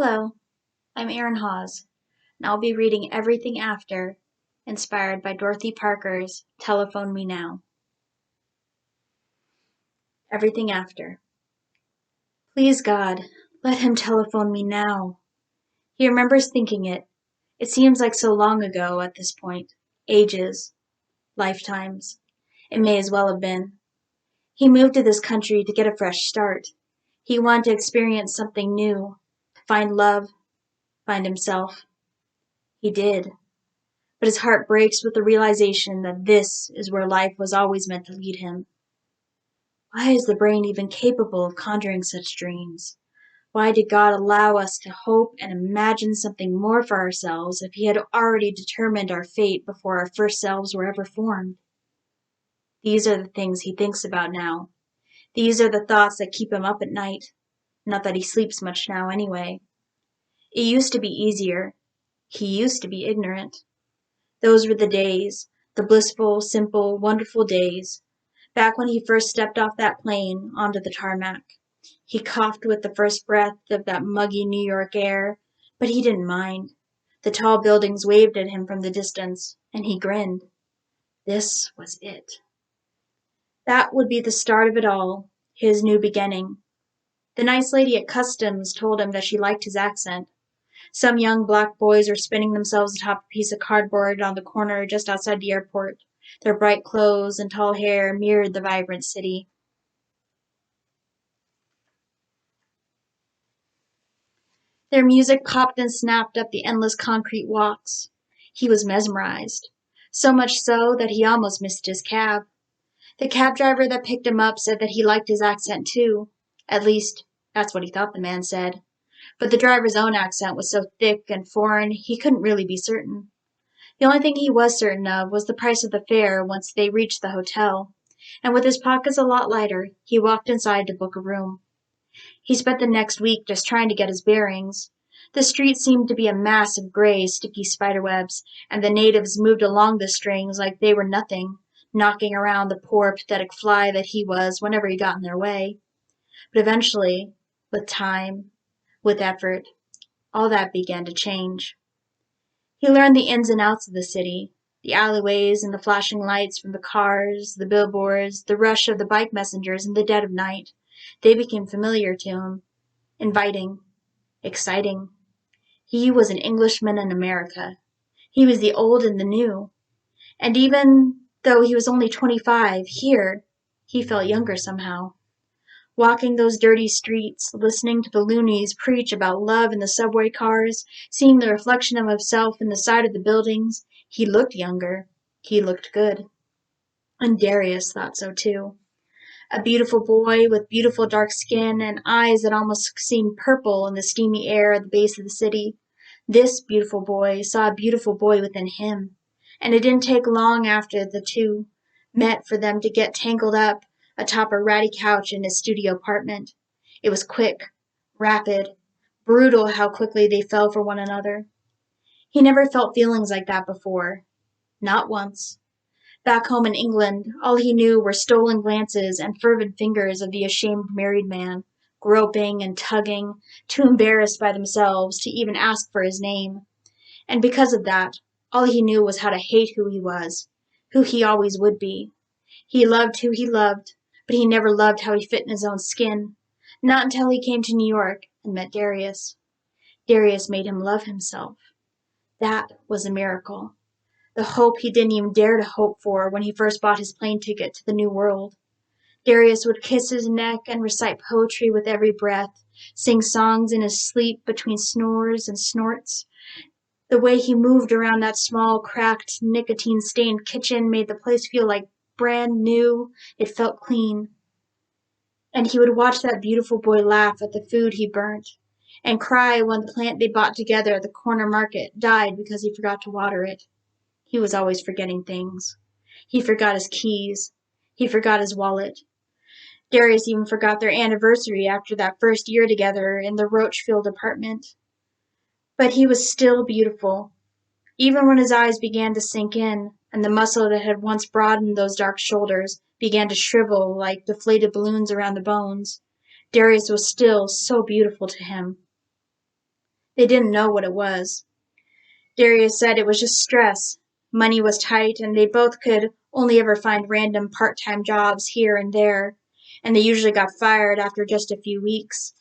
Hello, I'm Arynn Haws, and I'll be reading Everything After, inspired by Dorothy Parker's Telephone Me Now. Everything After. Please God, let him telephone me now. He remembers thinking it. It seems like so long ago at this point. Ages. Lifetimes. It may as well have been. He moved to this country to get a fresh start. He wanted to experience something new, to find love, find himself. He did. But his heart breaks with the realization that this is where life was always meant to lead him. Why is the brain even capable of conjuring such dreams? Why did God allow us to hope and imagine something more for ourselves if he had already determined our fate before our first selves were ever formed? These are the things he thinks about now. These are the thoughts that keep him up at night. Not that he sleeps much now anyway. It used to be easier. He used to be ignorant. Those were the days, the blissful, simple, wonderful days, back when he first stepped off that plane onto the tarmac. He coughed with the first breath of that muggy New York air, but he didn't mind. The tall buildings waved at him from the distance, and he grinned. This was it. That would be the start of it all, his new beginning. The nice lady at customs told him that she liked his accent. Some young black boys were spinning themselves atop a piece of cardboard on the corner just outside the airport. Their bright clothes and tall hair mirrored the vibrant city. Their music popped and snapped up the endless concrete walks. He was mesmerized, so much so that he almost missed his cab. The cab driver that picked him up said that he liked his accent too. At least, that's what he thought the man said. But the driver's own accent was so thick and foreign he couldn't really be certain. The only thing he was certain of was the price of the fare once they reached the hotel, and with his pockets a lot lighter, he walked inside to book a room. He spent the next week just trying to get his bearings. The street seemed to be a mass of gray, sticky spiderwebs, and the natives moved along the strings like they were nothing, knocking around the poor, pathetic fly that he was whenever he got in their way. But eventually, with time, with effort, all that began to change. He learned the ins and outs of the city, the alleyways and the flashing lights from the cars, the billboards, the rush of the bike messengers in the dead of night. They became familiar to him, inviting, exciting. He was an Englishman in America. He was the old and the new. And even though he was only 25, here, he felt younger somehow. Walking those dirty streets, listening to the loonies preach about love in the subway cars, seeing the reflection of himself in the side of the buildings, he looked younger. He looked good. And Darius thought so too. A beautiful boy with beautiful dark skin and eyes that almost seemed purple in the steamy air at the base of the city. This beautiful boy saw a beautiful boy within him, and it didn't take long after the two met for them to get tangled up atop a ratty couch in his studio apartment. It was quick, rapid, brutal how quickly they fell for one another. He never felt feelings like that before. Not once. Back home in England, all he knew were stolen glances and fervid fingers of the ashamed married man, groping and tugging, too embarrassed by themselves to even ask for his name. And because of that, all he knew was how to hate who he was, who he always would be. He loved who he loved, but he never loved how he fit in his own skin. Not until he came to New York and met Darius. Darius made him love himself. That was a miracle. The hope he didn't even dare to hope for when he first bought his plane ticket to the New World. Darius would kiss his neck and recite poetry with every breath, sing songs in his sleep between snores and snorts. The way he moved around that small, cracked, nicotine-stained kitchen made the place feel like brand new. It felt clean. And he would watch that beautiful boy laugh at the food he burnt, and cry when the plant they bought together at the corner market died because he forgot to water it. He was always forgetting things. He forgot his keys. He forgot his wallet. Darius even forgot their anniversary after that first year together in the Roachfield apartment. But he was still beautiful. Even when his eyes began to sink in, and the muscle that had once broadened those dark shoulders began to shrivel like deflated balloons around the bones, Darius was still so beautiful to him. They didn't know what it was. Darius said it was just stress. Money was tight, and they both could only ever find random part-time jobs here and there, and they usually got fired after just a few weeks,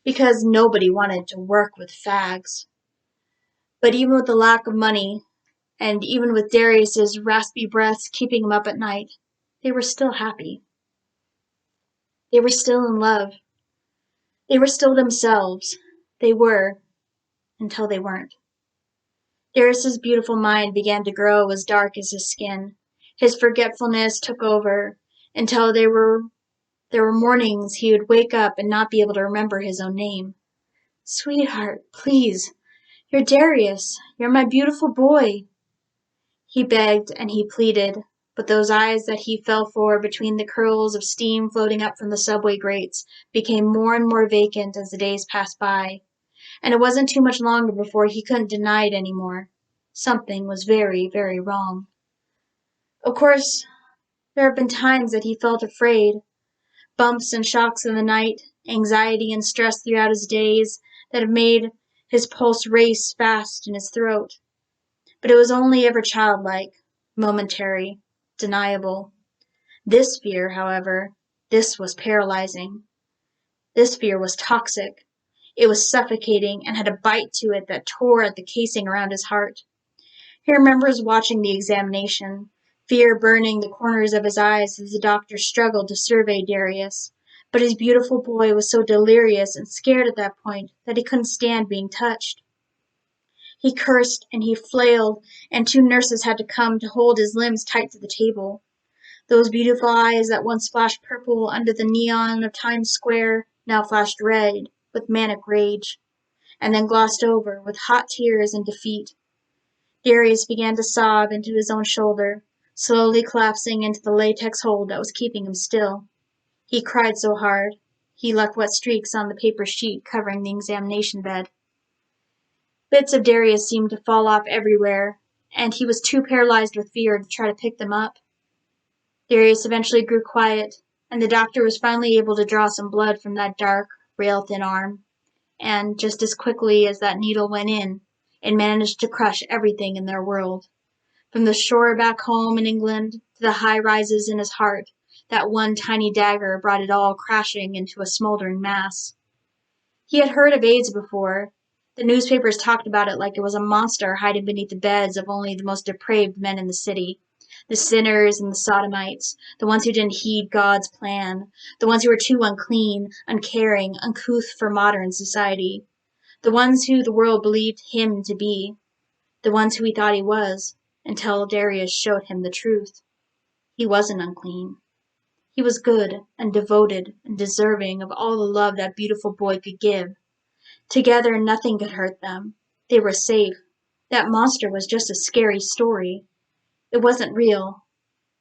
because nobody wanted to work with fags. But even with the lack of money, and even with Darius's raspy breaths keeping him up at night, they were still happy. They were still in love. They were still themselves. They were, until they weren't. Darius's beautiful mind began to grow as dark as his skin. His forgetfulness took over until there were mornings he would wake up and not be able to remember his own name. Sweetheart, please. You're Darius. You're my beautiful boy. He begged and he pleaded, but those eyes that he fell for between the curls of steam floating up from the subway grates became more and more vacant as the days passed by, and it wasn't too much longer before he couldn't deny it anymore. Something was very, very wrong. Of course, there have been times that he felt afraid, bumps and shocks in the night, anxiety and stress throughout his days that have made his pulse race fast in his throat. But it was only ever childlike, momentary, deniable. This fear, however, this was paralyzing. This fear was toxic. It was suffocating and had a bite to it that tore at the casing around his heart. He remembers watching the examination, fear burning the corners of his eyes as the doctor struggled to survey Darius. But his beautiful boy was so delirious and scared at that point that he couldn't stand being touched. He cursed and he flailed, and 2 nurses had to come to hold his limbs tight to the table. Those beautiful eyes that once flashed purple under the neon of Times Square now flashed red with manic rage, and then glossed over with hot tears and defeat. Darius began to sob into his own shoulder, slowly collapsing into the latex hold that was keeping him still. He cried so hard, he left wet streaks on the paper sheet covering the examination bed. Bits of Darius seemed to fall off everywhere, and he was too paralyzed with fear to try to pick them up. Darius eventually grew quiet, and the doctor was finally able to draw some blood from that dark, rail-thin arm, and just as quickly as that needle went in, it managed to crush everything in their world. From the shore back home in England to the high rises in his heart, that one tiny dagger brought it all crashing into a smoldering mass. He had heard of AIDS before. The newspapers talked about it like it was a monster hiding beneath the beds of only the most depraved men in the city. The sinners and the sodomites, the ones who didn't heed God's plan, the ones who were too unclean, uncaring, uncouth for modern society, the ones who the world believed him to be, the ones who he thought he was, until Darius showed him the truth. He wasn't unclean. He was good and devoted and deserving of all the love that beautiful boy could give. Together, nothing could hurt them. They were safe. That monster was just a scary story. It wasn't real.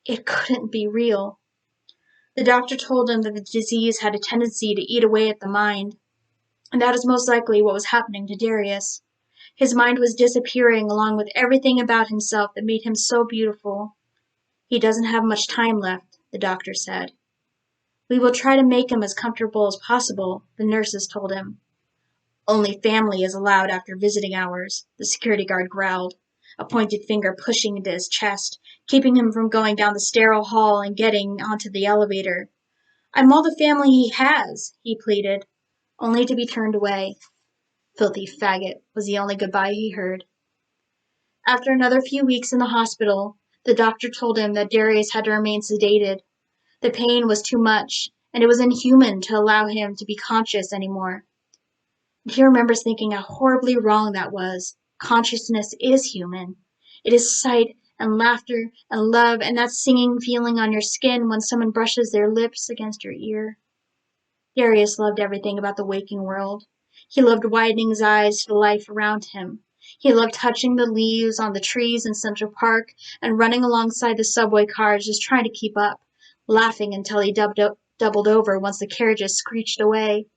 It couldn't be real. The doctor told him that the disease had a tendency to eat away at the mind, and that is most likely what was happening to Darius. His mind was disappearing along with everything about himself that made him so beautiful. He doesn't have much time left, the doctor said. We will try to make him as comfortable as possible, the nurses told him. Only family is allowed after visiting hours, the security guard growled, a pointed finger pushing into his chest, keeping him from going down the sterile hall and getting onto the elevator. I'm all the family he has, he pleaded, only to be turned away. Filthy faggot was the only goodbye he heard. After another few weeks in the hospital, the doctor told him that Darius had to remain sedated. The pain was too much, and it was inhuman to allow him to be conscious anymore. He remembers thinking how horribly wrong that was. Consciousness is human. It is sight and laughter and love and that singing feeling on your skin when someone brushes their lips against your ear. Darius loved everything about the waking world. He loved widening his eyes to the life around him. He loved touching the leaves on the trees in Central Park and running alongside the subway cars just trying to keep up, laughing until he doubled over once the carriages screeched away.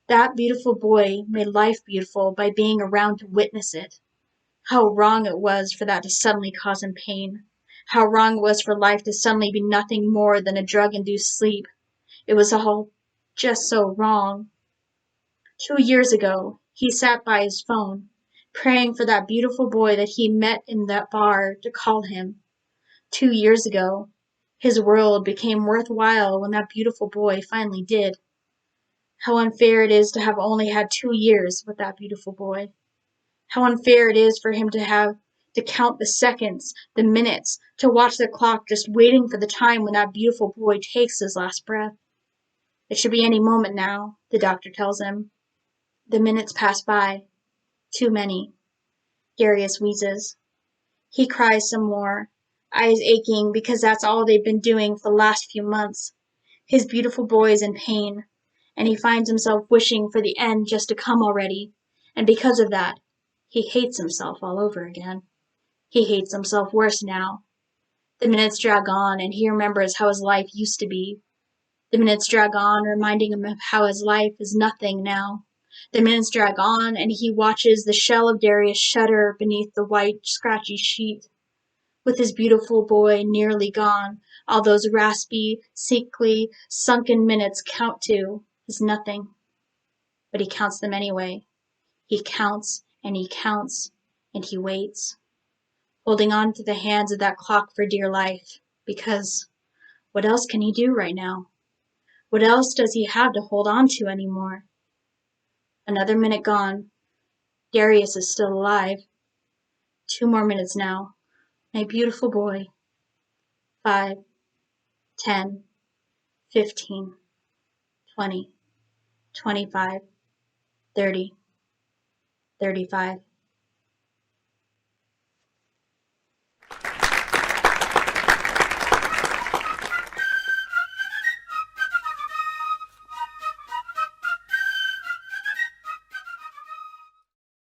That beautiful boy made life beautiful by being around to witness it. How wrong it was for that to suddenly cause him pain. How wrong it was for life to suddenly be nothing more than a drug-induced sleep. It was all just so wrong. 2 years ago, He sat by his phone, praying for that beautiful boy that he met in that bar to call him. 2 years ago, his world became worthwhile when that beautiful boy finally did. How unfair it is to have only had 2 years with that beautiful boy. How unfair it is for him to have to count the seconds, the minutes, to watch the clock just waiting for the time when that beautiful boy takes his last breath. It should be any moment now, the doctor tells him. The minutes pass by. Too many. Darius wheezes. He cries some more, eyes aching because that's all they've been doing for the last few months. His beautiful boy is in pain, and he finds himself wishing for the end just to come already, and because of that, he hates himself all over again. He hates himself worse now. The minutes drag on, and he remembers how his life used to be. The minutes drag on, reminding him of how his life is nothing now. The minutes drag on, and he watches the shell of Darius shudder beneath the white, scratchy sheet. With his beautiful boy nearly gone, all those raspy, sickly, sunken minutes count to is nothing. But he counts them anyway. He counts, and he counts, and he waits, holding on to the hands of that clock for dear life, because what else can he do right now? What else does he have to hold on to anymore? Another minute gone. Darius is still alive. 2 more minutes now. My beautiful boy. 5, 10, 15, 20, 25, 30, 35.